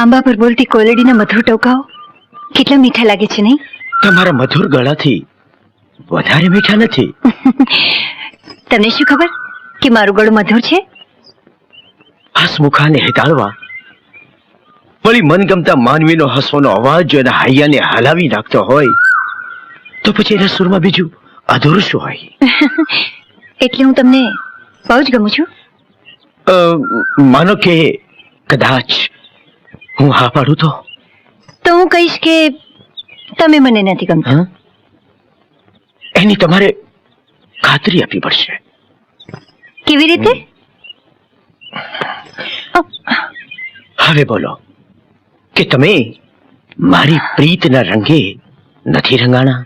આંબા પર બોલતી કોલેડીના મધુર ટોકાઓ કેટલા મીઠા લાગે છે નહીં? તમારા મધુર ગળાથી વધારે મીઠા નથી. તમને શું ખબર કે મારું ગળું મધુર છે? હસમુખાને હેતાળવા વળી મનગમતા માનવીનો હસવાનો અવાજ જો એના હૈયાને હલાવી નાખતો હોય તો પછી એના સુરમાં બીજું અધૂરું શું હોય? એટલે હું તમને બહુ જ ગમું છું. માનો કે કદાચ હું હા પાડું તો હું કહીશ કે તમે મને નથી ગમતા. હા? એની તમારે ખાતરી આપવી પડશે. કેવી રીતે? હવે બોલો કે તમે મારી પ્રીતના રંગે નથી રંગાણા?